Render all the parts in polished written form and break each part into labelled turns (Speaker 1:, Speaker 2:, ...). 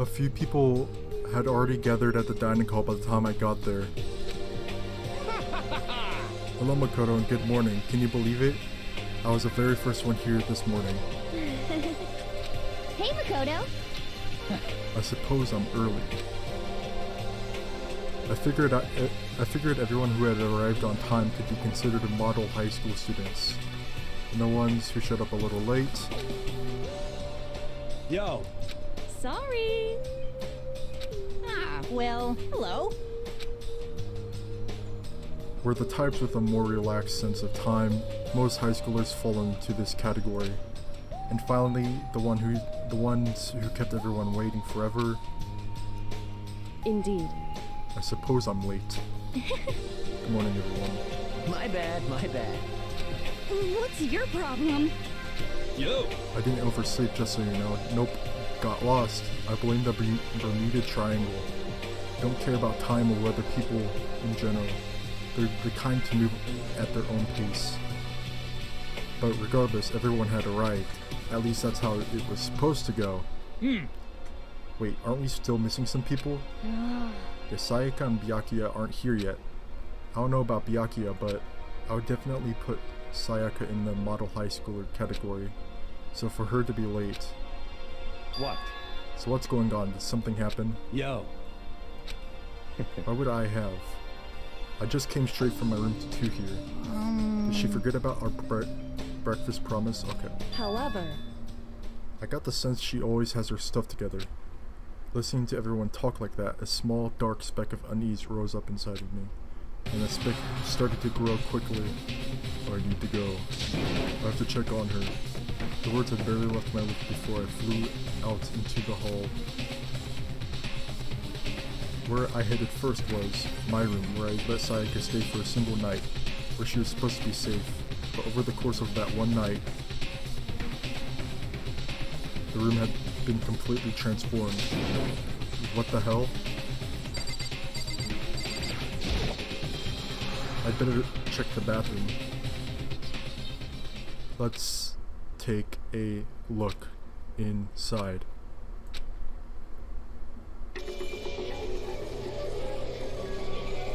Speaker 1: A few people had already gathered at the dining hall by the time I got there. Hello Makoto and good morning. Can you believe it? I was the very first one here this morning.
Speaker 2: Hey Makoto!
Speaker 1: I suppose I'm early. I figured everyone who had arrived on time could be considered model high school students. And the ones who showed up a little late.
Speaker 3: Yo!
Speaker 2: Sorry! Well, hello.
Speaker 1: Were the types with a more relaxed sense of time. Most high schoolers fall into this category. And finally, the ones who kept everyone waiting forever.
Speaker 4: Indeed.
Speaker 1: I suppose I'm late. Good morning, everyone.
Speaker 3: My bad.
Speaker 2: What's your problem?
Speaker 3: Yo!
Speaker 1: I didn't oversleep, just so you know. Nope. Got lost. I blame the Bermuda Triangle. Don't care about time or other people in general. They're the kind to move at their own pace. But regardless, everyone had arrived. At least that's how it was supposed to go. Wait, aren't we still missing some people? Yeah, Sayaka and Byakuya aren't here yet. I don't know about Byakuya, but I would definitely put Sayaka in the model high schooler category. So for her to be late.
Speaker 3: What?
Speaker 1: So what's going on? Did something happen?
Speaker 3: Yo!
Speaker 1: Why would I have? I just came straight from my room to here. Did she forget about our breakfast promise? Okay.
Speaker 4: However,
Speaker 1: I got the sense she always has her stuff together. Listening to everyone talk like that, a small dark speck of unease rose up inside of me. And the speck started to grow quickly. I need to go. I have to check on her. The words had barely left my lips before I flew out into the hall. Where I headed first was my room, where I let Sayaka stay for a single night, where she was supposed to be safe. But over the course of that one night, the room had been completely transformed. What the hell? I'd better check the bathroom. Let's take a look inside.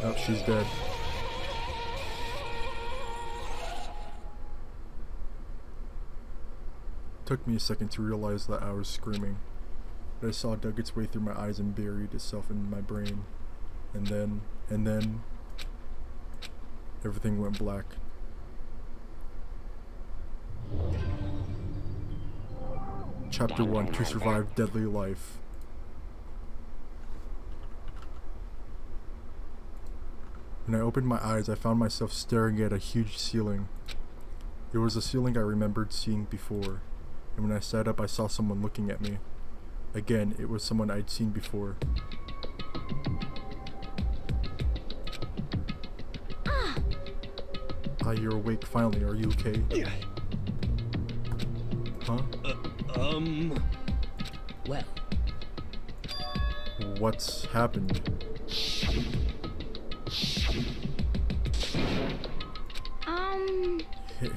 Speaker 1: Oh, she's dead. Took me a second to realize that I was screaming, but I saw it dug its way through my eyes and buried itself in my brain. And then, everything went black. Chapter 1, To Survive Deadly Life. When I opened my eyes, I found myself staring at a huge ceiling. It was a ceiling I remembered seeing before, and when I sat up I saw someone looking at me. Again, it was someone I'd seen before. Ah, you're awake finally. Are you okay? Huh?
Speaker 3: Well.
Speaker 1: What's happened?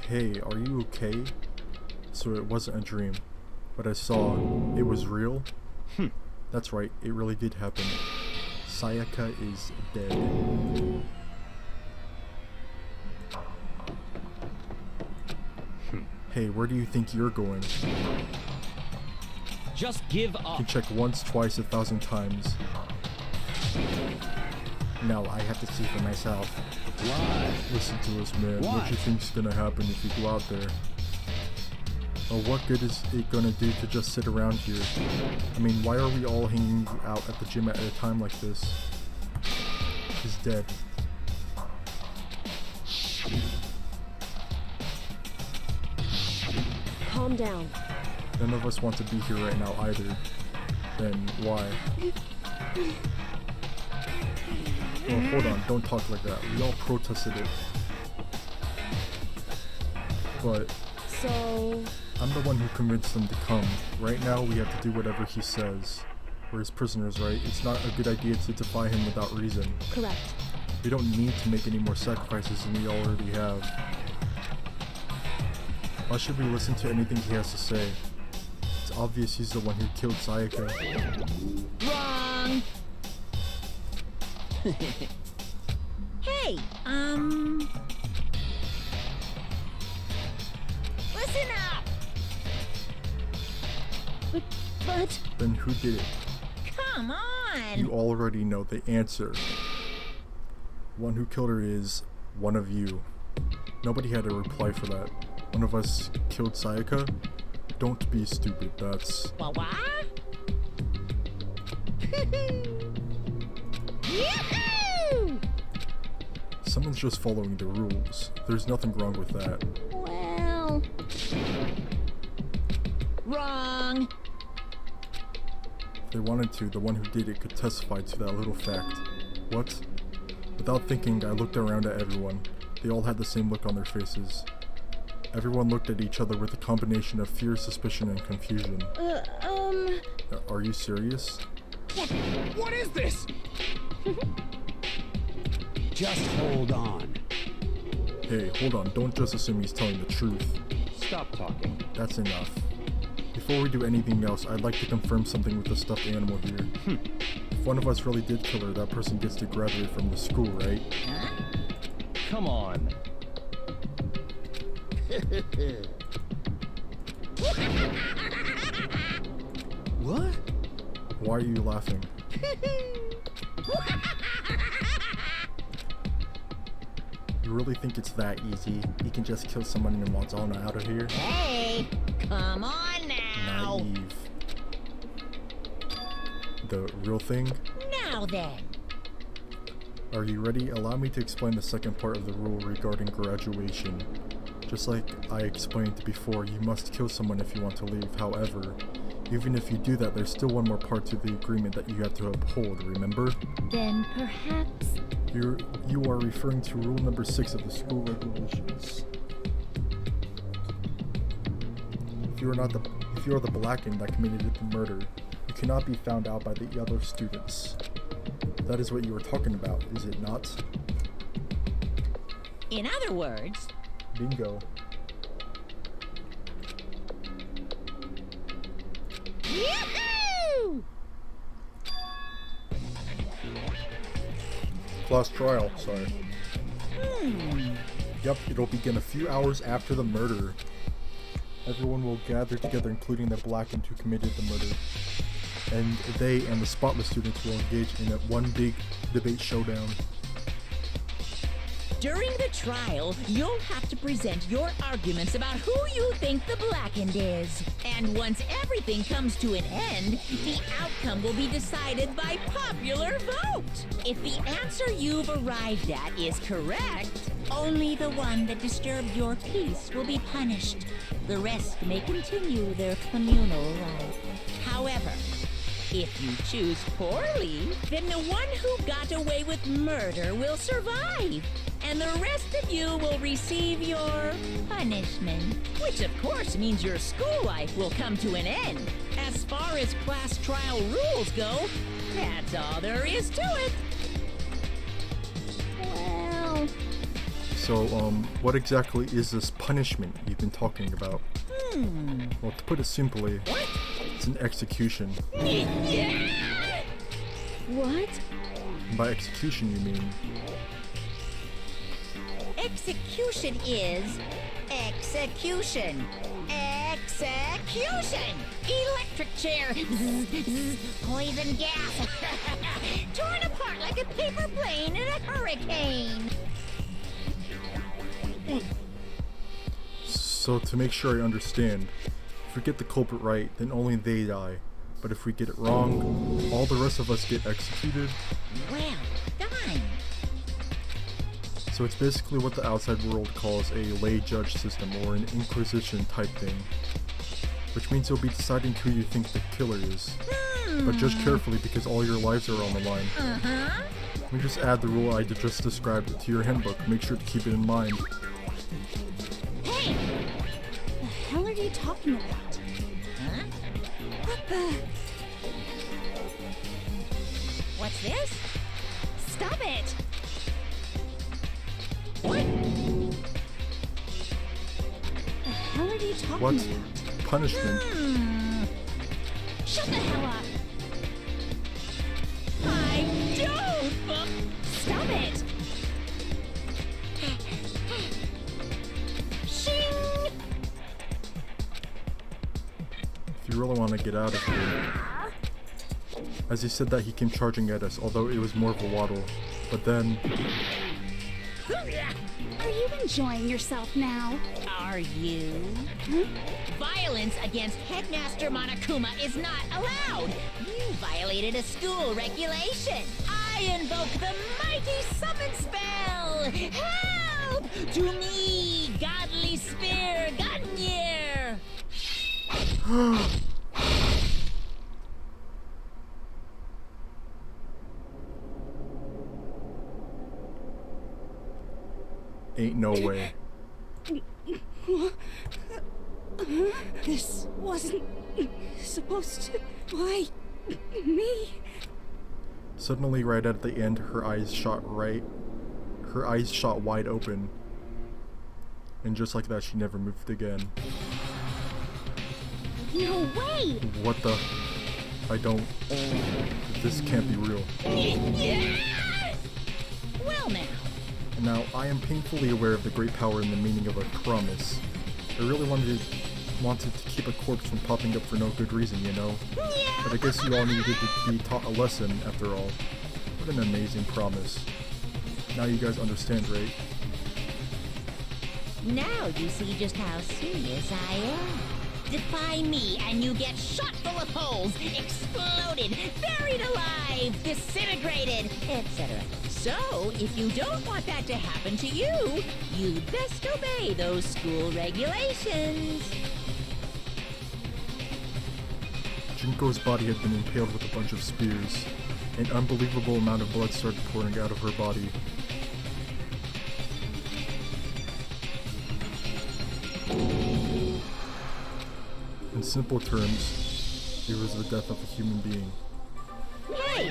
Speaker 1: Hey, are you okay? So it wasn't a dream. What I saw, it was real? That's right, it really did happen. Sayaka is dead. Hey, where do you think you're going?
Speaker 3: Just give
Speaker 1: You
Speaker 3: up.
Speaker 1: can check once, twice, 1,000 times. No, I have to see for myself.
Speaker 3: Why?
Speaker 1: Listen to us, man.
Speaker 3: Why?
Speaker 1: What you think's gonna happen if you go out there? Or what good is it gonna do to just sit around here? I mean, why are we all hanging out at the gym at a time like this? He's dead.
Speaker 4: calm down.
Speaker 1: None of us want to be here right now either. Then why? Oh, hold on, don't talk like that. We all protested it. But
Speaker 4: So,
Speaker 1: I'm the one who convinced them to come. Right now we have to do whatever he says. We're his prisoners, right? It's not a good idea to defy him without reason.
Speaker 4: correct.
Speaker 1: We don't need to make any more sacrifices than we already have. Why should we listen to anything he has to say? It's It's obvious he's the one who killed Sayaka.
Speaker 5: Wrong. Hey, listen up.
Speaker 2: But
Speaker 1: Then who did it?
Speaker 5: Come on.
Speaker 1: You already know the answer. One who killed her is one of you. Nobody had a reply for that. One of us killed Sayaka? Don't be stupid, that's...
Speaker 5: What? Yoo-hoo!
Speaker 1: Someone's just following the rules. There's nothing wrong with that.
Speaker 2: well,
Speaker 5: Wrong.
Speaker 1: If they wanted to, the one who did it could testify to that little fact. What? Without thinking, I looked around at everyone. They all had the same look on their faces. Everyone looked at each other with a combination of fear, suspicion, and confusion. Are you serious?
Speaker 3: What is this? Just hold on.
Speaker 1: Hey, hold on, don't just assume he's telling the truth.
Speaker 3: Stop talking.
Speaker 1: That's enough. Before we do anything else, I'd like to confirm something with the stuffed animal here. If one of us really did kill her, that person gets to graduate from the school, right?
Speaker 3: Come on. What?
Speaker 1: Why are you laughing? You really think it's that easy? You can just kill someone and walk on out of here?
Speaker 5: Hey, come on now.
Speaker 1: Naive. The real thing?
Speaker 5: Now then.
Speaker 1: Are you ready? Allow me to explain the second part of the rule regarding graduation. Just like I explained before, you must kill someone if you want to leave. However, even if you do that, there's still one more part to the agreement that you have to uphold, remember?
Speaker 2: then perhaps.
Speaker 1: You are referring to rule number 6 of the school regulations. If you are the Blacken that committed the murder, you cannot be found out by the other students. That is what you were talking about, is it not?
Speaker 5: In other words,
Speaker 1: Bingo.
Speaker 5: yoo-hoo!
Speaker 1: Class trial, sorry. Yep, it'll begin a few hours after the murder. Everyone will gather together, including the Blackened who committed the murder. And they and the spotless students will engage in a one big debate showdown.
Speaker 5: During the trial, you'll have to present your arguments about who you think the Blackened is. And once everything comes to an end, the outcome will be decided by popular vote. If the answer you've arrived at is correct, only the one that disturbed your peace will be punished. The rest may continue their communal life. However, if you choose poorly, then the one who got away with murder will survive. And the rest of you will receive your punishment. Which of course means your school life will come to an end. As far as class trial rules go, that's all there is to it.
Speaker 2: Well,
Speaker 1: So, what exactly is this punishment you've been talking about? Well, to put it simply, it's an execution.
Speaker 2: what?
Speaker 1: By execution, you mean
Speaker 5: Execution is execution. Execution! Electric chair! Poison gas! Torn apart like a paper plane in a hurricane!
Speaker 1: So to make sure I understand, if we get the culprit right, then only they die. But if we get it wrong, all the rest of us get executed.
Speaker 5: Well done!
Speaker 1: So it's basically what the outside world calls a lay judge system, or an inquisition type thing. Which means you'll be deciding who you think the killer is. But judge carefully because all your lives are on the line. Let me just add the rule I just described to your handbook. Make sure to keep it in mind.
Speaker 5: Hey!
Speaker 2: The hell are you talking about?
Speaker 5: Huh?
Speaker 2: What the?
Speaker 5: What's this?
Speaker 2: Stop it!
Speaker 5: What?
Speaker 2: The hell are you talking
Speaker 1: What?
Speaker 2: about?
Speaker 1: Punishment.
Speaker 2: Shut the hell up!
Speaker 5: I don't!
Speaker 2: Stop it!
Speaker 5: Shing!
Speaker 1: If you really want to get out of here. As he said that, he came charging at us, although it was more of a waddle. But then,
Speaker 2: Are you enjoying yourself now?
Speaker 5: Are you? Violence against Headmaster Monokuma is not allowed! You violated a school regulation! I invoke the mighty summon spell! Help! To me, godly spear, Gunyear!
Speaker 1: ain't no way.
Speaker 2: This wasn't supposed to. Why? Me?
Speaker 1: Suddenly, right at the end, her eyes shot wide open. And just like that, she never moved again.
Speaker 2: No way!
Speaker 1: What the? I don't. This can't be real.
Speaker 5: Well now.
Speaker 1: Now, I am painfully aware of the great power and the meaning of a promise. I really wanted to keep a corpse from popping up for no good reason, you know? But I guess you all needed to be taught a lesson, after all. What an amazing promise. Now you guys understand, right?
Speaker 5: Now you see just how serious I am. Defy me and you get shot full of holes, exploded, buried alive, disintegrated, etc. So, if you don't want that to happen to you, you'd best obey those school regulations.
Speaker 1: Junko's body had been impaled with a bunch of spears. An unbelievable amount of blood started pouring out of her body. In simple terms, it was the death of a human being.
Speaker 5: Hey,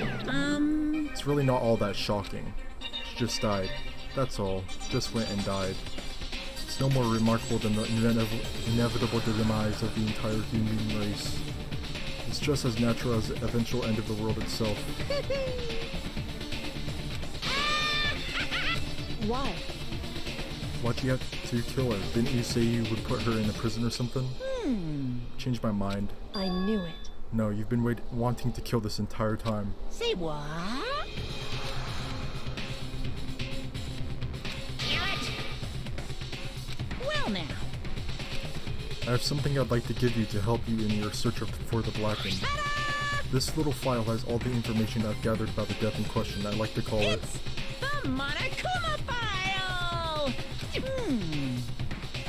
Speaker 1: It's really not all that shocking. She just died. That's all. Just went and died. It's no more remarkable than the inevitable demise of the entire human race. It's just as natural as the eventual end of the world itself.
Speaker 4: Why?
Speaker 1: Why'd you have to kill her? Didn't you say you would put her in a prison or something? Changed my mind.
Speaker 4: I knew it.
Speaker 1: No, you've been wanting to kill this entire time.
Speaker 5: say what? Damn it! Well now.
Speaker 1: I have something I'd like to give you to help you in your search for the Blackened. This little file has all the information I've gathered about the death in question. I like to call it...
Speaker 5: It's the Monokuma File!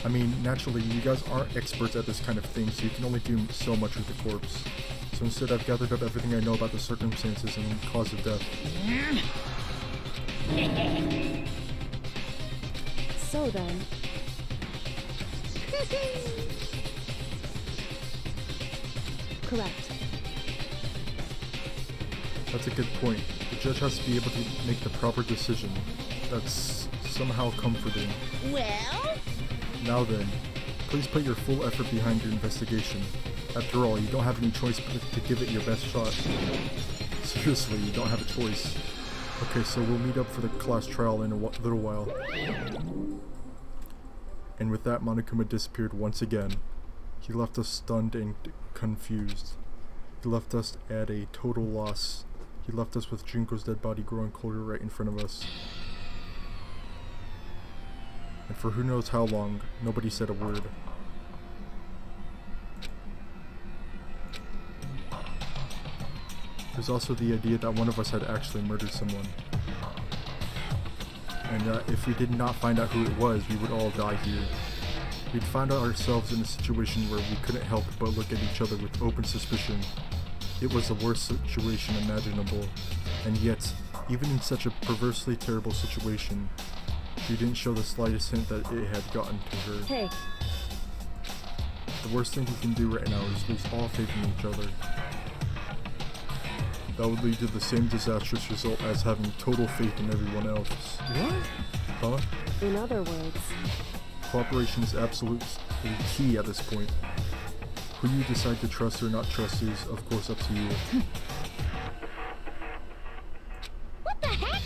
Speaker 1: I mean, naturally, you guys aren't experts at this kind of thing, so you can only do so much with the corpse. So instead, I've gathered up everything I know about the circumstances and cause of death.
Speaker 4: So then, correct.
Speaker 1: That's a good point. The judge has to be able to make the proper decision. That's somehow comforting.
Speaker 5: Well?
Speaker 1: Now then, please put your full effort behind your investigation. After all, you don't have any choice but to give it your best shot. Seriously, you don't have a choice. Okay, so we'll meet up for the class trial in a little while. And with that, Monokuma disappeared once again. He left us stunned and confused. He left us at a total loss. He left us with Junko's dead body growing colder right in front of us. And for who knows how long, nobody said a word. There's also the idea that one of us had actually murdered someone. And if we did not find out who it was, we would all die here. We'd find ourselves in a situation where we couldn't help but look at each other with open suspicion. It was the worst situation imaginable, and yet, even in such a perversely terrible situation, she didn't show the slightest hint that it had gotten to her.
Speaker 4: Hey,
Speaker 1: The worst thing we can do right now is lose all faith in each other. That would lead to the same disastrous result as having total faith in everyone else.
Speaker 3: What?
Speaker 1: Huh?
Speaker 4: in other words,
Speaker 1: Cooperation is absolutely key at this point. Who you decide to trust or not trust is, of course, up to you.
Speaker 2: What the heck?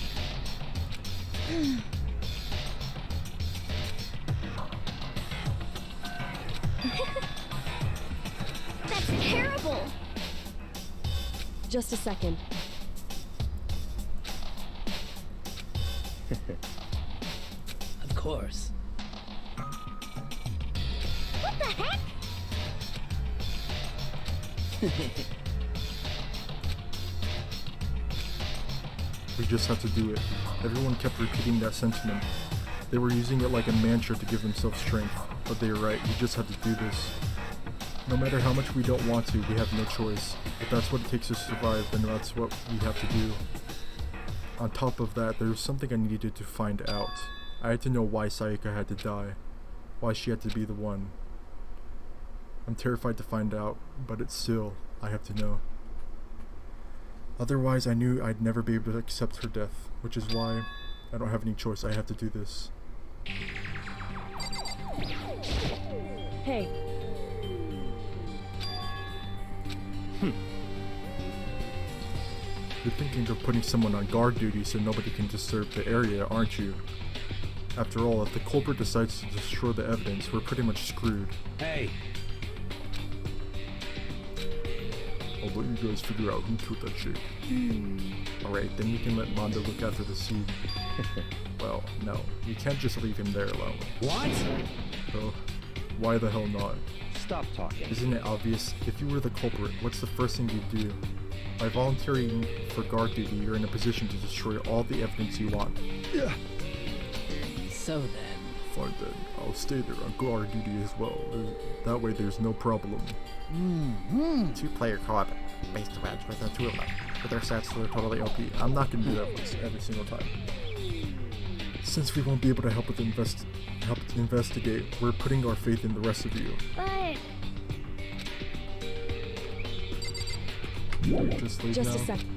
Speaker 2: That's terrible.
Speaker 4: Just a second.
Speaker 6: Of course.
Speaker 2: What the heck?
Speaker 1: We just have to do it. Everyone kept repeating that sentiment. They were using it like a mantra to give themselves strength, but they were right, we just have to do this. No matter how much we don't want to, we have no choice. If that's what it takes to survive, then that's what we have to do. On top of that, there was something I needed to find out. I had to know why Sayaka had to die. Why she had to be the one. I'm terrified to find out, but it's still, I have to know. Otherwise, I knew I'd never be able to accept her death, which is why I don't have any choice. I have to do this.
Speaker 4: Hey,
Speaker 1: You're thinking of putting someone on guard duty so nobody can disturb the area, aren't you? After all, if the culprit decides to destroy the evidence, we're pretty much screwed.
Speaker 3: Hey,
Speaker 1: I'll let you guys figure out who killed that chick. Alright, then you can let Mondo look after the scene. Well, no, you can't just leave him there alone.
Speaker 3: what?
Speaker 1: So, why the hell not?
Speaker 3: Stop talking.
Speaker 1: Isn't it obvious? If you were the culprit, what's the first thing you'd do? By volunteering for guard duty, you're in a position to destroy all the evidence you want.
Speaker 6: So then,
Speaker 1: Fine then, I'll stay there on guard duty as well. That way there's no problem. Two-player co-op based match with the two of them. With their stats that are totally OP. I'm not gonna do that once every single time. Since we won't be able to help to investigate, we're putting our faith in the rest of you.
Speaker 2: But
Speaker 1: Just leave
Speaker 4: just
Speaker 1: now.
Speaker 4: a second.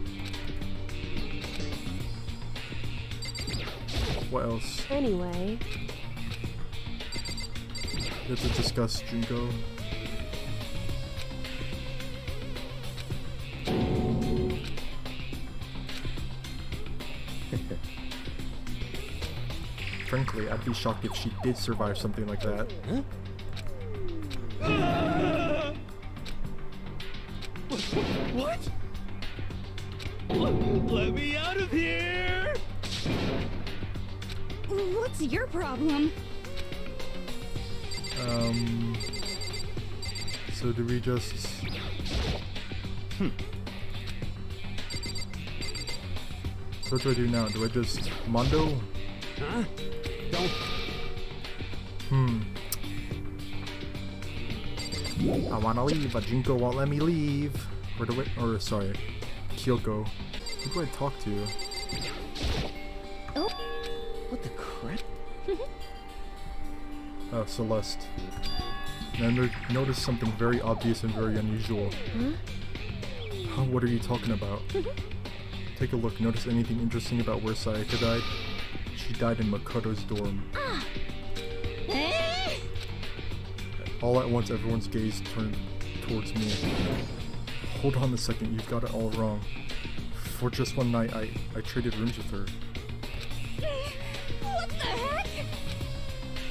Speaker 1: What else?
Speaker 4: Anyway,
Speaker 1: We have to discuss Junko. Frankly, I'd be shocked if she did survive something like that.
Speaker 3: What? Let me out of here!
Speaker 2: what's your problem?
Speaker 1: So do we just... So what do I do now? Do I just... Mondo?
Speaker 3: Huh? Don't.
Speaker 1: I wanna leave, but Junko won't let me leave. Or do I... Or, sorry. Kyoko. Who do I talk to?
Speaker 6: what the crap?
Speaker 1: Oh, Celeste. And I noticed something very obvious and very unusual. Huh? What are you talking about? Take a look. Notice anything interesting about where Sayaka died? She died in Makoto's dorm.
Speaker 2: Eh?
Speaker 1: All at once, everyone's gaze turned towards me. Hold on a second, you've got it all wrong. For just one night, I traded rooms with her.
Speaker 2: What the heck?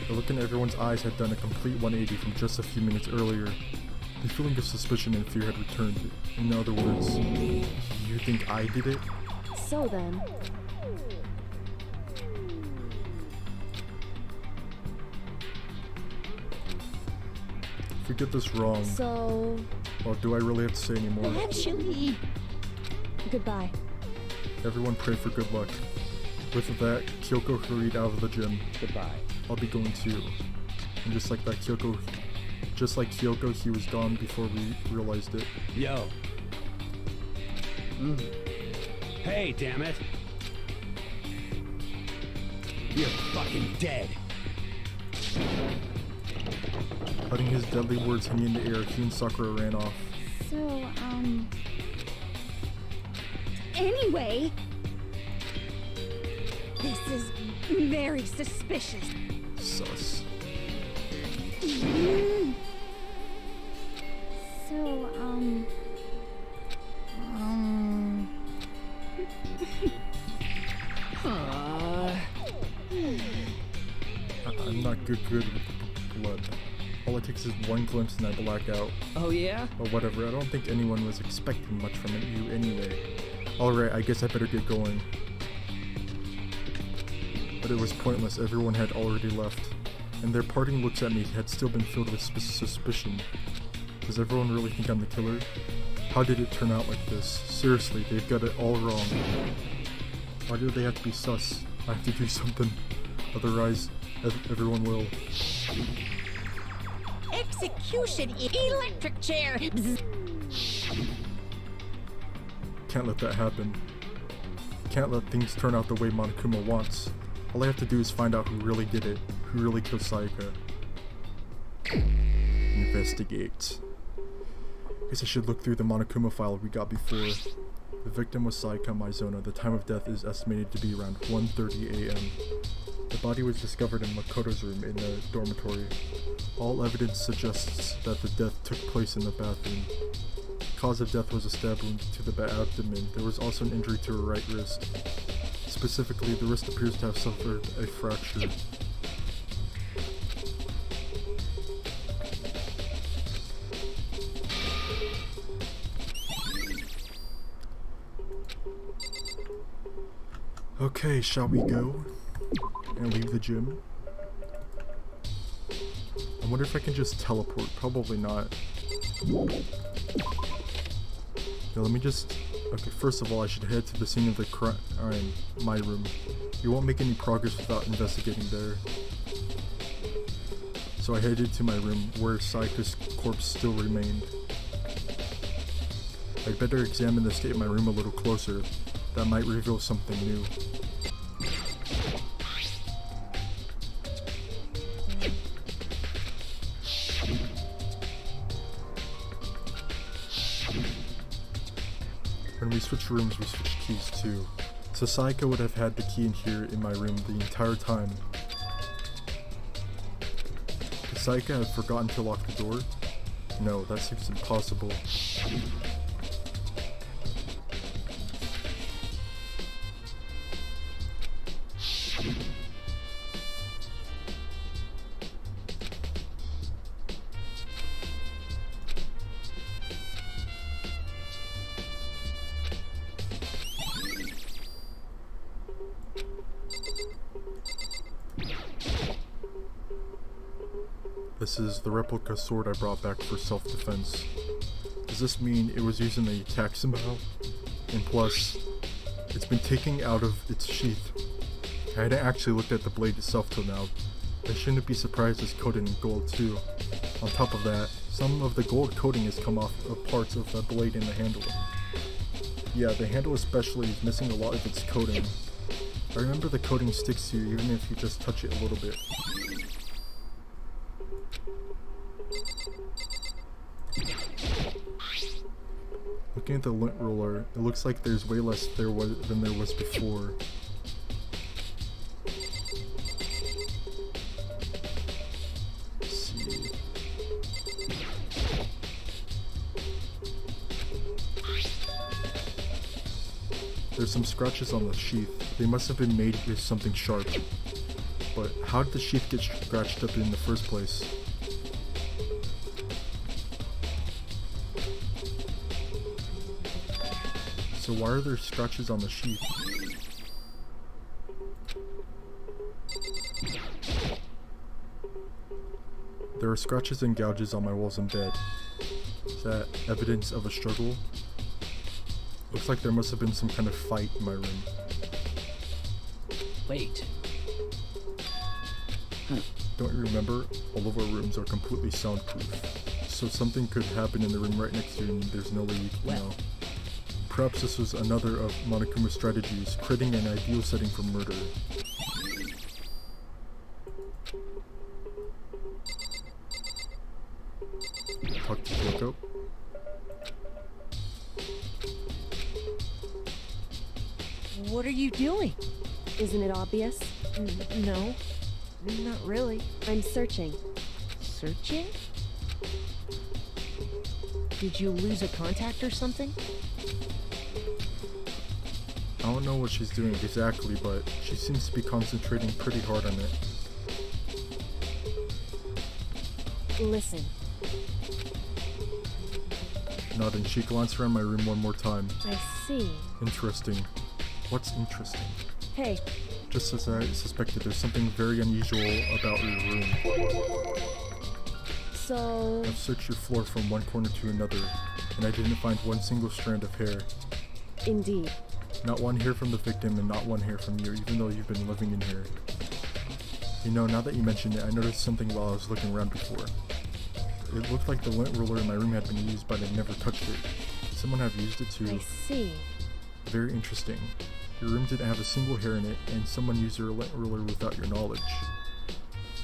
Speaker 1: The look in everyone's eyes had done a complete 180 from just a few minutes earlier. The feeling of suspicion and fear had returned. In other words, you think I did it?
Speaker 4: so then,
Speaker 1: If we get this wrong,
Speaker 4: so
Speaker 1: well, do I really have to say anymore?
Speaker 2: Actually,
Speaker 4: goodbye.
Speaker 1: Everyone pray for good luck. With that, Kyoko hurried out of the gym.
Speaker 3: Goodbye.
Speaker 1: I'll be going too. And just like Kyoko, he was gone before we realized it.
Speaker 3: Yo. Hey, damn it. You're fucking dead.
Speaker 1: Letting his deadly words hang in the air, he and Sakura ran off.
Speaker 2: so, anyway, this is very suspicious.
Speaker 1: Sus.
Speaker 2: So,
Speaker 1: I'm not good with the blood. All it takes is one glimpse and I black out.
Speaker 6: Oh yeah?
Speaker 1: Or whatever, I don't think anyone was expecting much from you anyway. Alright, I guess I better get going. But it was pointless, everyone had already left. And their parting looks at me had still been filled with suspicion. Does everyone really think I'm the killer? How did it turn out like this? Seriously, they've got it all wrong. Why do they have to be sus? I have to do something. Otherwise, everyone will.
Speaker 5: Execution electric chair. Bzz.
Speaker 1: Can't let that happen. Can't let things turn out the way Monokuma wants. All I have to do is find out who really did it, who really killed Sayaka. Investigate. Guess I should look through the Monokuma file we got before. The victim was Sayaka Maizona. The time of death is estimated to be around 1:30 a.m. The body was discovered in Makoto's room in the dormitory. All evidence suggests that the death took place in the bathroom. Cause of death was a stab wound to the abdomen. There was also an injury to her right wrist. Specifically, the wrist appears to have suffered a fracture. Okay, shall we go and leave the gym? I wonder if I can just teleport. Probably not. Yeah, let me just... Okay, first of all, I should head to the scene of the crime, my room. You won't make any progress without investigating there. So I headed to my room, where Sayaka's corpse still remained. I'd better examine the state of my room a little closer. That might reveal something new. When we switch rooms, we switch keys too. So Sayaka would have had the key in here in my room the entire time. Did Sayaka have forgotten to lock the door? No, that seems impossible. This is the replica sword I brought back for self-defense. Does this mean it was used in the attack somehow? And plus, it's been taken out of its sheath. I hadn't actually looked at the blade itself till now. I shouldn't be surprised it's coated in gold too. On top of that, some of the gold coating has come off of parts of the blade and the handle. Yeah, the handle especially is missing a lot of its coating. I remember the coating sticks to you even if you just touch it a little bit. Looking at the lint roller, it looks like there's way less than there was before. Let's see. There's some scratches on the sheath. They must have been made with something sharp. But how did the sheath get scratched up in the first place? So why are there scratches on the sheath? There are scratches and gouges on my walls and bed. Is that evidence of a struggle? Looks like there must have been some kind of fight in my room.
Speaker 6: Wait.
Speaker 1: Don't you remember? All of our rooms are completely soundproof. So something could happen in the room right next to you and there's no way you can know. Perhaps this was another of Monokuma's strategies, creating an ideal setting for murder. Talk to Kyoko.
Speaker 5: What are you doing?
Speaker 4: Isn't it obvious?
Speaker 5: No, not really.
Speaker 4: I'm searching.
Speaker 5: Searching?
Speaker 4: Did you lose a contact or something?
Speaker 1: I don't know what she's doing exactly, but she seems to be concentrating pretty hard on it.
Speaker 4: Listen,
Speaker 1: Nodding, she glanced around my room one more time.
Speaker 4: I see.
Speaker 1: Interesting. What's interesting?
Speaker 4: Hey,
Speaker 1: Just as I suspected, there's something very unusual about your room.
Speaker 4: so...
Speaker 1: I've searched your floor from one corner to another, and I didn't find one single strand of hair.
Speaker 4: Indeed.
Speaker 1: Not one hair from the victim and not one hair from you, even though you've been living in here. You know, now that you mention it, I noticed something while I was looking around before. It looked like the lint roller in my room had been used, but I never touched it. Could someone have used it too?
Speaker 4: I see.
Speaker 1: Very interesting. Your room didn't have a single hair in it, and someone used your lint roller without your knowledge.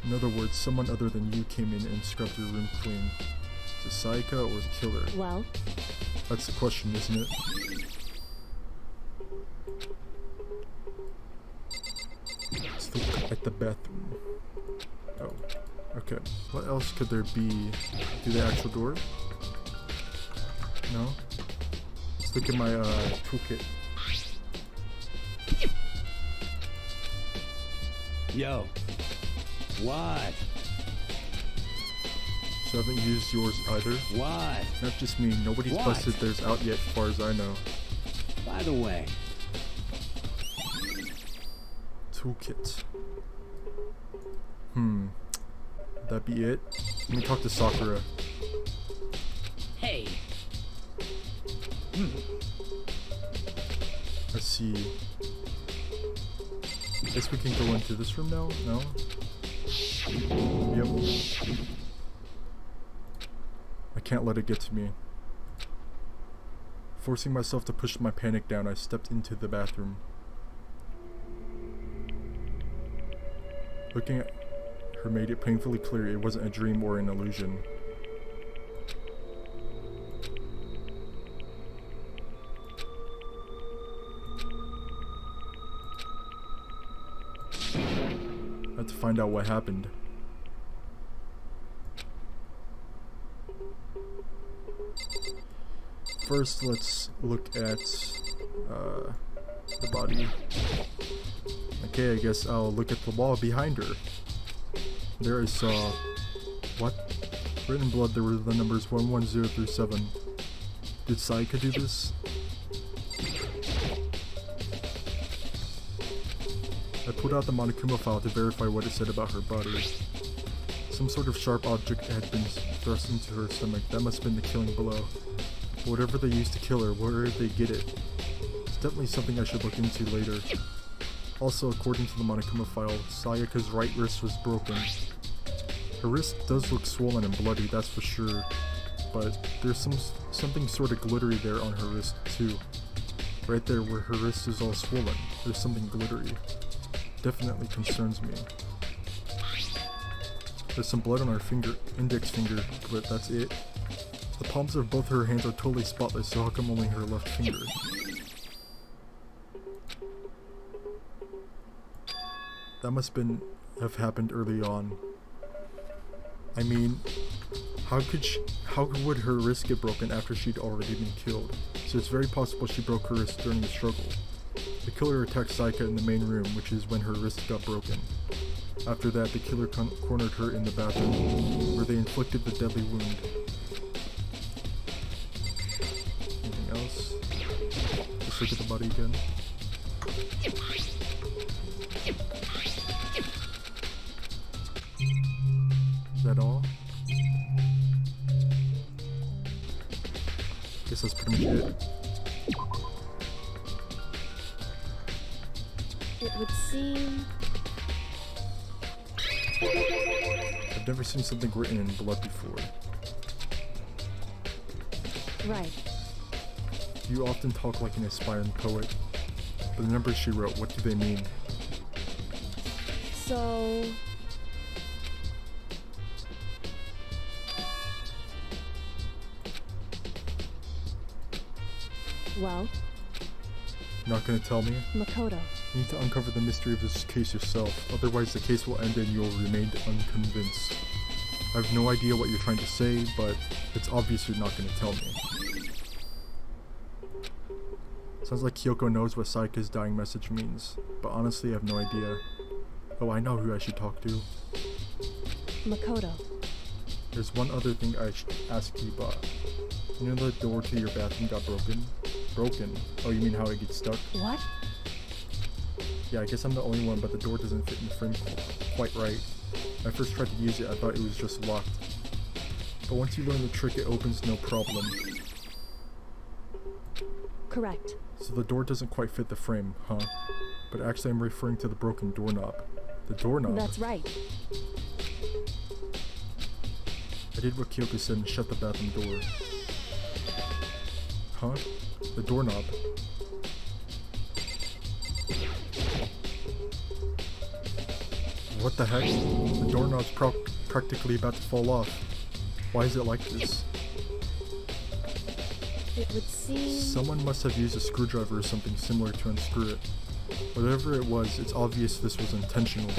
Speaker 1: In other words, someone other than you came in and scrubbed your room clean. Is it Sayaka or the killer?
Speaker 4: Well,
Speaker 1: That's the question, isn't it? Let's look at the bathroom. Oh, okay. What else could there be? Through the actual door? No? Let's look at my toolkit.
Speaker 3: Yo. What?
Speaker 1: So I haven't used yours either.
Speaker 3: What?
Speaker 1: Not just me, nobody's
Speaker 3: What?
Speaker 1: busted theirs out yet as far as I know.
Speaker 3: By the way,
Speaker 1: Toolkit. That be it? Let me talk to Sakura.
Speaker 6: Hey,
Speaker 1: Let's see. Guess we can go into this room now? No? Yep. I can't let it get to me. Forcing myself to push my panic down, I stepped into the bathroom. Looking at her made it painfully clear it wasn't a dream or an illusion. I had to find out what happened. First, let's look at the body. Okay, I guess I'll look at the wall behind her. There I saw... What? Written in blood, there were the numbers 110 through 7. Did Sayaka do this? I pulled out the Monokuma File to verify what it said about her body. Some sort of sharp object had been thrust into her stomach. That must have been the killing blow. But whatever they used to kill her, where did they get it? It's definitely something I should look into later. Also, according to the Monokuma File, Sayaka's right wrist was broken. Her wrist does look swollen and bloody, that's for sure. But there's something sort of glittery there on her wrist too. Right there where her wrist is all swollen, there's something glittery. Definitely concerns me. There's some blood on her index finger, but that's it. The palms of both her hands are totally spotless, so how come only her left finger? That must have happened early on. I mean, how would her wrist get broken after she'd already been killed? So it's very possible she broke her wrist during the struggle. The killer attacked Sayaka in the main room, which is when her wrist got broken. After that, the killer cornered her in the bathroom, where they inflicted the deadly wound. Anything else? Let's look at the body again. Is that all? Guess that's pretty much it.
Speaker 4: it would seem...
Speaker 1: I've never seen something written in blood before.
Speaker 4: Right.
Speaker 1: You often talk like an aspiring poet. But the numbers she wrote, what do they mean?
Speaker 4: So... Well,
Speaker 1: Not gonna tell me?
Speaker 4: Makoto.
Speaker 1: You need to uncover the mystery of this case yourself, otherwise the case will end and you'll remain unconvinced. I have no idea what you're trying to say, but it's obvious you're not going to tell me. Sounds like Kyoko knows what Saika's dying message means, but honestly I have no idea. Oh, I know who I should talk to.
Speaker 4: Makoto.
Speaker 1: There's one other thing I should ask you about. You know the door to your bathroom got broken? Broken? Oh, you mean how it gets stuck?
Speaker 4: What?
Speaker 1: Yeah, I guess I'm the only one, but the door doesn't fit in the frame quite right. When I first tried to use it, I thought it was just locked. But once you learn the trick, it opens no problem.
Speaker 4: Correct.
Speaker 1: So the door doesn't quite fit the frame, huh? But actually I'm referring to the broken doorknob. The doorknob?
Speaker 4: That's right.
Speaker 1: I did what Kyoko said and shut the bathroom door. Huh? The doorknob. What the heck? The doorknob's practically about to fall off. Why is it like this?
Speaker 4: It would seem...
Speaker 1: Someone must have used a screwdriver or something similar to unscrew it. Whatever it was, it's obvious this was intentional.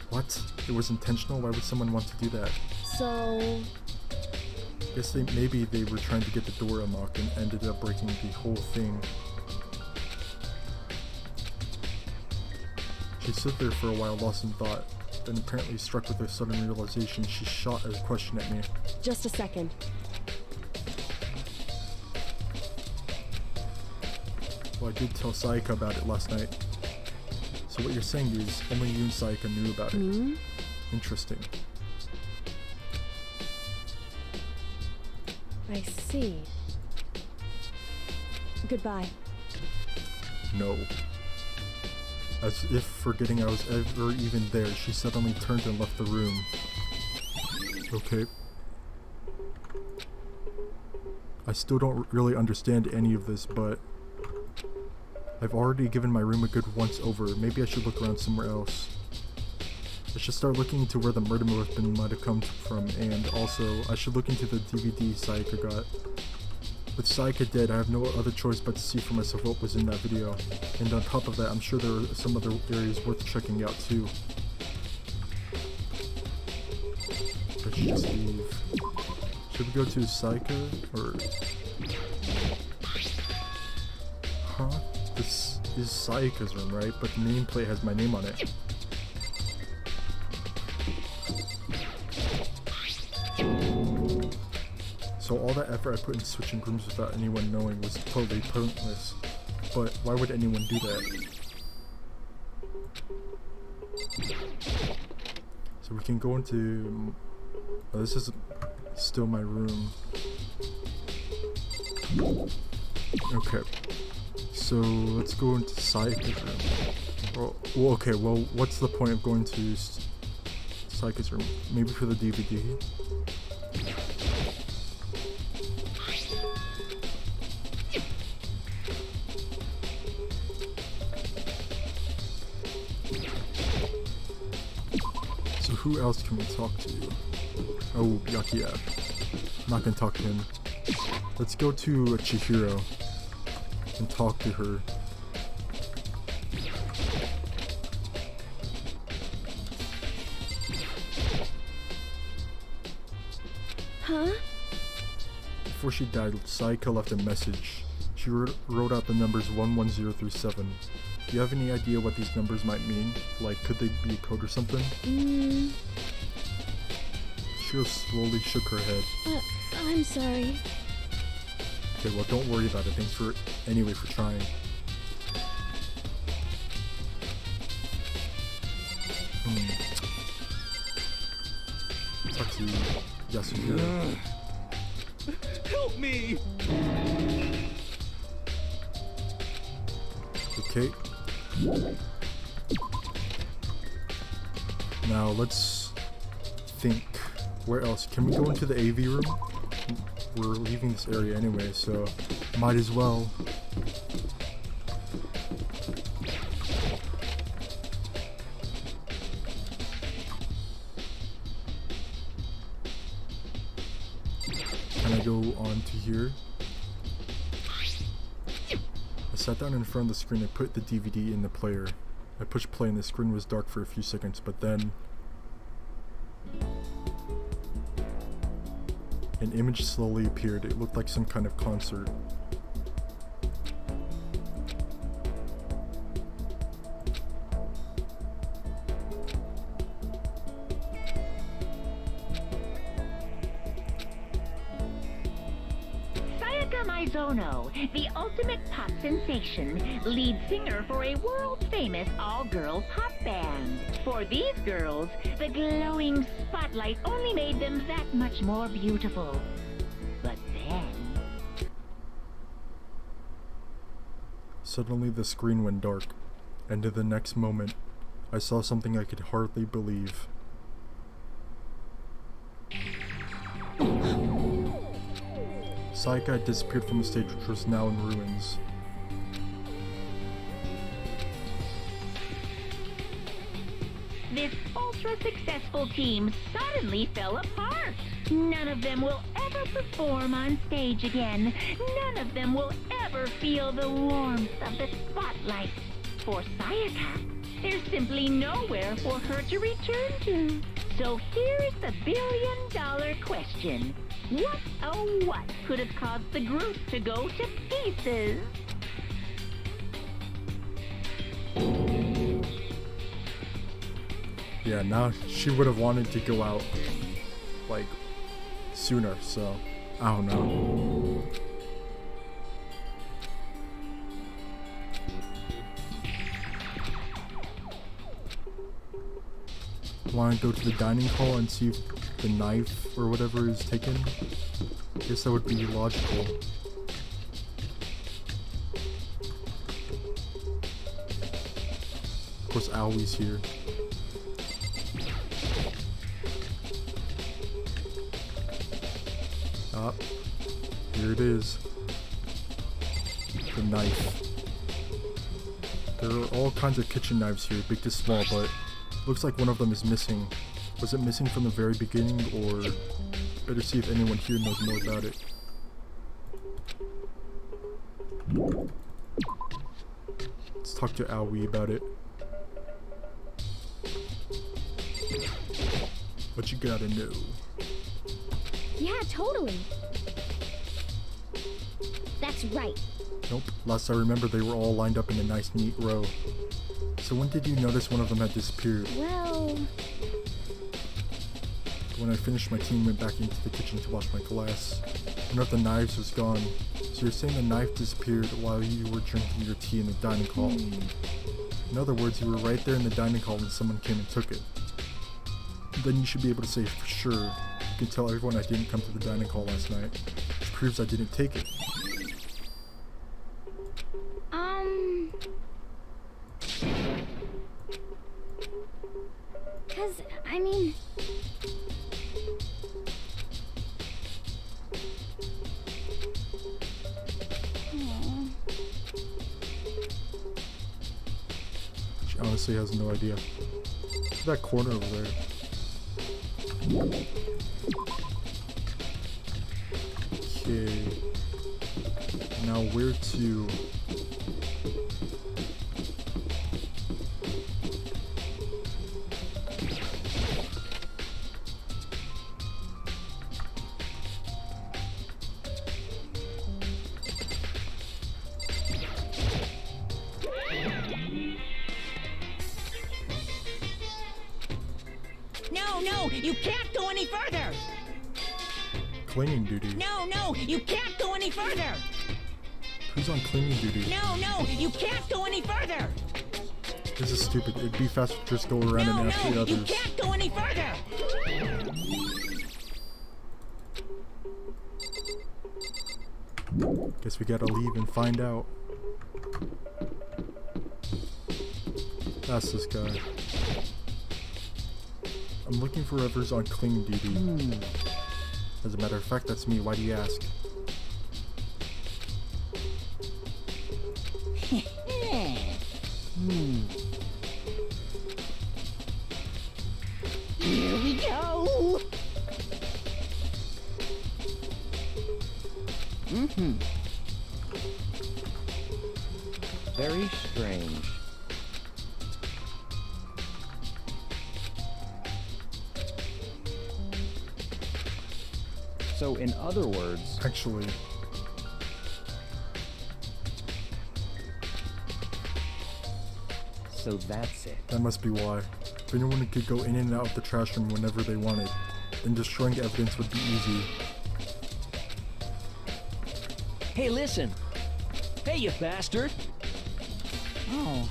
Speaker 1: What? It was intentional? Why would someone want to do that?
Speaker 4: So...
Speaker 1: Guess maybe they were trying to get the door unlocked and ended up breaking the whole thing. She stood there for a while, lost in thought. Then apparently struck with a sudden realization, she shot a question at me.
Speaker 4: Just a second.
Speaker 1: Well, I did tell Saika about it last night. So what you're saying is, only you and Saika knew about it.
Speaker 4: Hmm?
Speaker 1: Interesting.
Speaker 4: I see. Goodbye.
Speaker 1: No. As if forgetting I was ever even there, she suddenly turned and left the room. Okay. I still don't really understand any of this, but I've already given my room a good once over. Maybe I should look around somewhere else. I should start looking into where the murder weapon might have come from, and also, I should look into the DVD Saika got. With Saika dead, I have no other choice but to see for myself what was in that video. And on top of that, I'm sure there are some other areas worth checking out too. I should just leave. Should we go to Saika, or... Huh? This is Saika's room, right? But the nameplate has my name on it. So all that effort I put into switching rooms without anyone knowing was totally pointless. But why would anyone do that? So we can go into... Oh, this is still my room. Okay. So let's go into Saika's room. Well, okay, well, what's the point of going to Saika's room? Maybe for the DVD? So who else can we talk to? Oh, Yakiya. I'm not gonna talk to him. Let's go to Chihiro and talk to her.
Speaker 4: Huh?
Speaker 1: Before she died, Saika left a message. She wrote out the numbers 11037. Do you have any idea what these numbers might mean? Like, could they be a code or something? Shiro slowly shook her head.
Speaker 2: I'm sorry.
Speaker 1: Okay, well, don't worry about it. Thanks for trying. Talk to Yasuhiro.
Speaker 3: Help me!
Speaker 1: Okay. Now let's think. Where else? Can we go into the AV room? We're leaving this area anyway, so might as well. Can I go on to here? I sat down in front of the screen and put the DVD in the player. I pushed play and the screen was dark for a few seconds, but then... An image slowly appeared. It looked like some kind of concert.
Speaker 5: Mizono, the ultimate pop sensation, lead singer for a world-famous all-girl pop band. For these girls, the glowing spotlight only made them that much more beautiful. But then...
Speaker 1: Suddenly the screen went dark, and in the next moment, I saw something I could hardly believe. Sayaka had disappeared from the stage, which was now in ruins.
Speaker 5: This ultra-successful team suddenly fell apart. None of them will ever perform on stage again. None of them will ever feel the warmth of the spotlight. For Sayaka, there's simply nowhere for her to return to. So here's the billion-dollar question. What, oh what, could have caused the group to go to pieces?
Speaker 1: Yeah, now she would have wanted to go out, like, sooner, so, I don't know. Want to go to the dining hall and see if the knife or whatever is taken? Guess that would be logical. Of course, Aoi's here. Ah, here it is. The knife. There are all kinds of kitchen knives here, big to small, but looks like one of them is missing. Was it missing from the very beginning, or better see if anyone here knows more about it. Let's talk to Aoi about it. What you gotta know?
Speaker 2: Yeah, totally. That's right.
Speaker 1: Nope. Last I remember, they were all lined up in a nice, neat row. So when did you notice one of them had disappeared?
Speaker 2: Well...
Speaker 1: When I finished my tea and went back into the kitchen to wash my glass, one of the knives was gone. So you're saying the knife disappeared while you were drinking your tea in the dining hall. In other words, you were right there in the dining hall when someone came and took it. Then you should be able to say for sure. You can tell everyone I didn't come to the dining hall last night, which proves I didn't take it.
Speaker 2: Cause, I mean... Aw.
Speaker 1: She honestly has no idea. Look at that corner over there. Okay. Now where to...
Speaker 5: No, you can't go any further!
Speaker 1: Cleaning duty.
Speaker 5: No, you can't go any further!
Speaker 1: Who's on cleaning duty?
Speaker 5: No, you can't go any further!
Speaker 1: This is stupid. It'd be faster to just go around and ask the others.
Speaker 5: You can't go any further!
Speaker 1: Guess we gotta leave and find out. That's this guy. I'm looking for whoever's on cleaning duty. As a matter of fact, that's me. Why do you ask?
Speaker 5: Here we go!
Speaker 7: Very strange. So in other words...
Speaker 1: Actually,
Speaker 7: So that's it.
Speaker 1: that must be why. If anyone could go in and out of the trash room whenever they wanted, then destroying evidence would be easy.
Speaker 6: Hey, listen. Hey, you bastard.
Speaker 5: Oh,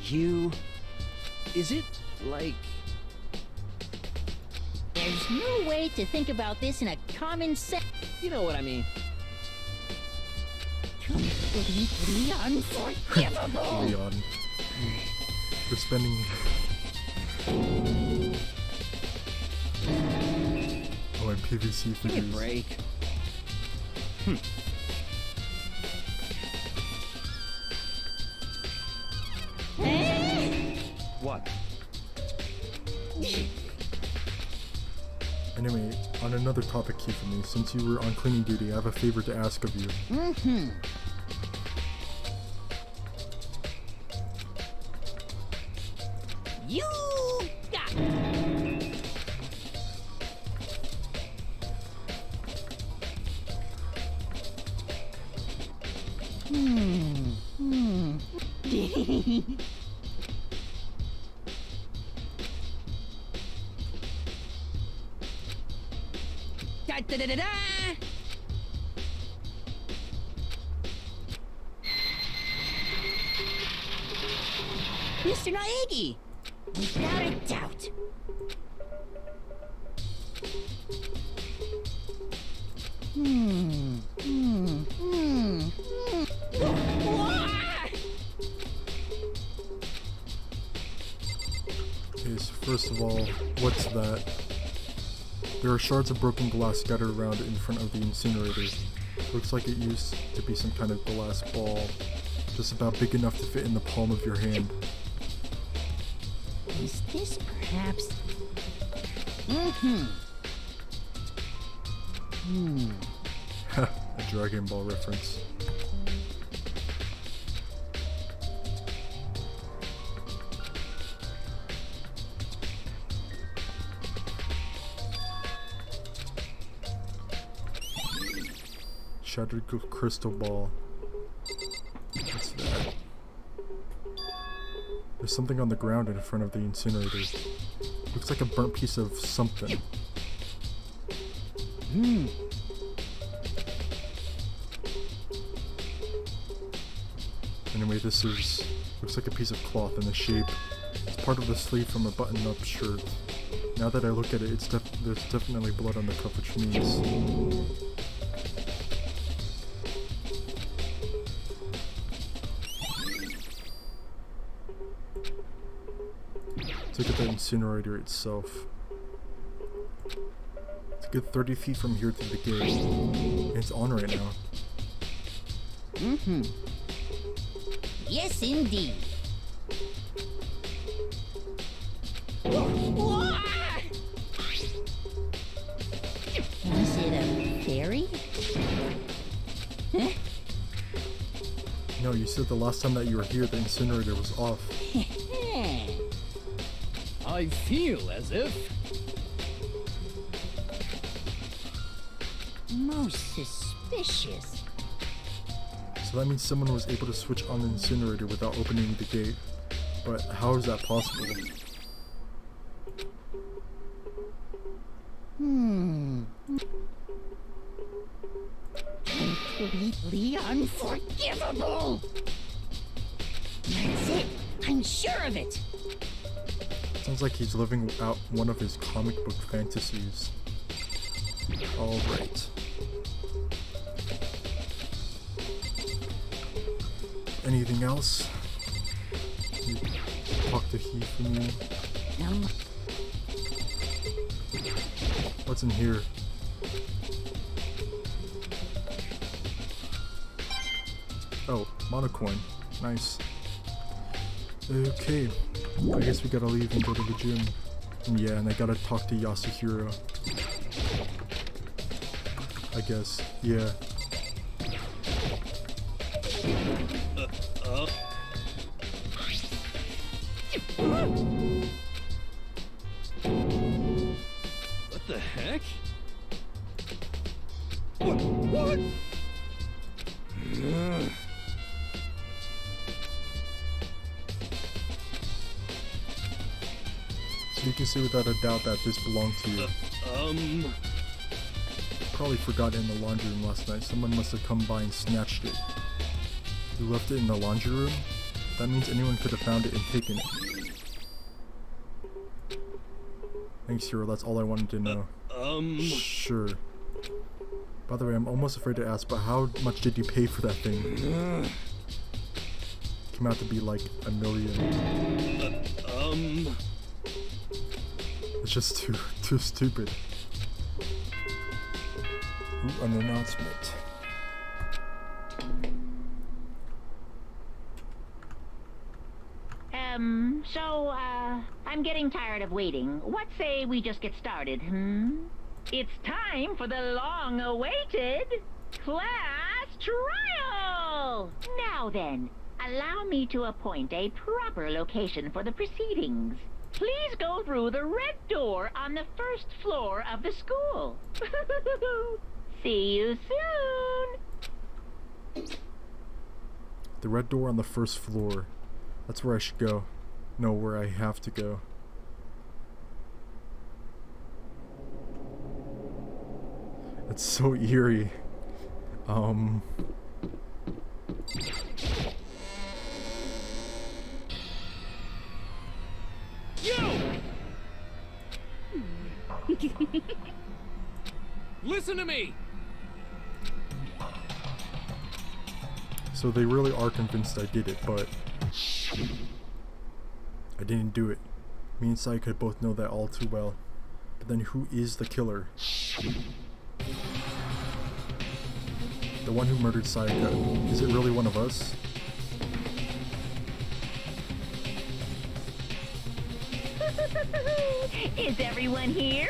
Speaker 6: You... Is it, like...
Speaker 5: there's no way to think about this in a common sense.
Speaker 6: You know what I mean.
Speaker 5: Completely unforgivable.
Speaker 1: Leon. For spending... Oh, and PVC
Speaker 6: Give me a
Speaker 1: figures.
Speaker 6: break. What?
Speaker 1: Anyway, on another topic key for me, since you were on cleaning duty, I have a favor to ask of you.
Speaker 5: You got Da da da da da! Mr. Naegi! Without a doubt.
Speaker 1: Okay, so first of all, what's that? There are shards of broken glass scattered around in front of the incinerator. Looks like it used to be some kind of glass ball, just about big enough to fit in the palm of your hand.
Speaker 5: Is this perhaps...
Speaker 1: A Dragon Ball reference. Shattered crystal ball. What's that? There's something on the ground in front of the incinerator. Looks like a burnt piece of something. Anyway, this looks like a piece of cloth in the shape. It's part of the sleeve from a button-up shirt. Now that I look at it, there's definitely blood on the cuff, which means... Let's look at the incinerator itself. It's a good 30 feet from here to the gate. And it's on right now.
Speaker 5: Yes, indeed. Is it a fairy?
Speaker 1: No, you said the last time that you were here, the incinerator was off.
Speaker 7: I feel as if...
Speaker 5: Most suspicious.
Speaker 1: So that means someone was able to switch on the incinerator without opening the gate. But how is that possible?
Speaker 5: Completely unforgivable. That's it. I'm sure of it.
Speaker 1: Sounds like he's living out one of his comic book fantasies. Alright. Anything else? You talk to he for me. What's in here? Oh, monocoin. Nice. Okay. I guess we gotta leave and go to the gym. And yeah, and I gotta talk to Yasuhiro. I guess. Yeah.
Speaker 3: What the heck?
Speaker 1: can say without a doubt that this belonged to you. Probably forgot it in the laundry room last night. Someone must have come by and snatched it. You left it in the laundry room? That means anyone could have found it and taken it. Thanks, Hero. That's all I wanted to know. Sure. By the way, I'm almost afraid to ask, but how much did you pay for that thing? Came out to be like $1 million. It's just too stupid. Ooh, an announcement.
Speaker 5: I'm getting tired of waiting. What say we just get started, It's time for the long-awaited class trial! Now then, allow me to appoint a proper location for the proceedings. Please go through the red door on the first floor of the school. See you soon!
Speaker 1: The red door on the first floor. That's where I should go. No, where I have to go. It's so eerie.
Speaker 7: Listen to me!
Speaker 1: So they really are convinced I did it, but I didn't do it. Me and Sai could both know that all too well. But then who is the killer? The one who murdered Sayaka. Is it really one of us?
Speaker 5: Is everyone here?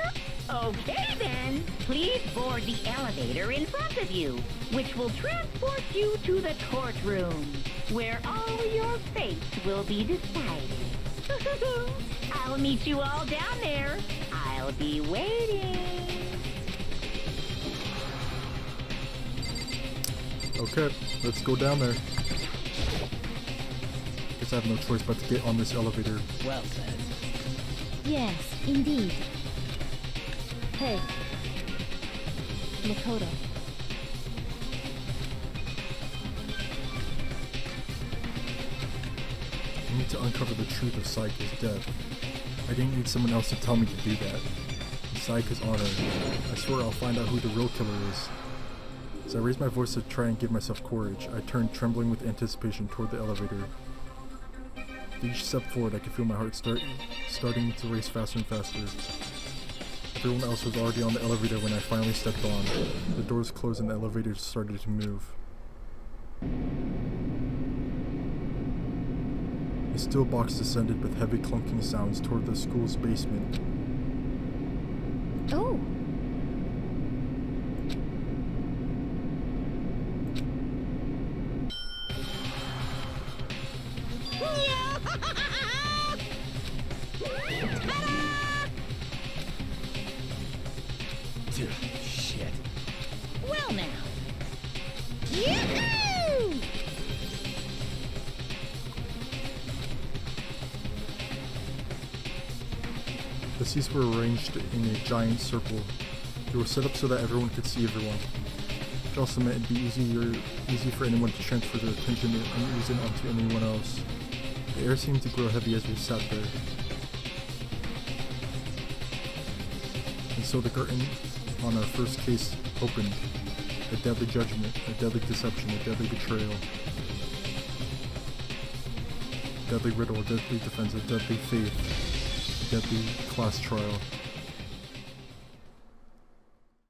Speaker 5: Okay then, please board the elevator in front of you, which will transport you to the courtroom, where all your fates will be decided. I'll meet you all down there. I'll be waiting.
Speaker 1: Okay, let's go down there. Guess I have no choice but to get on this elevator.
Speaker 6: Well said.
Speaker 2: Yes, indeed.
Speaker 4: Hey. Makoto.
Speaker 1: I need to uncover the truth of Sayaka's death. I didn't need someone else to tell me to do that. In Sayaka's honor, I swear I'll find out who the real killer is. As I raised my voice to try and give myself courage, I turned trembling with anticipation toward the elevator. With each step forward, I could feel my heart starting to race faster and faster. Everyone else was already on the elevator when I finally stepped on. The doors closed and the elevator started to move. The steel box descended with heavy clunking sounds toward the school's basement.
Speaker 2: Oh.
Speaker 6: Shit.
Speaker 5: Well now. Yoo-hoo!
Speaker 1: The seats were arranged in a giant circle. They were set up so that everyone could see everyone. Which also meant it'd be easy for anyone to transfer their attention and reason onto anyone else. The air seemed to grow heavy as we sat there. And so the curtain on our first case opened. A deadly judgment, a deadly deception, a deadly betrayal. A deadly riddle, a deadly defense, a deadly faith, a deadly class trial.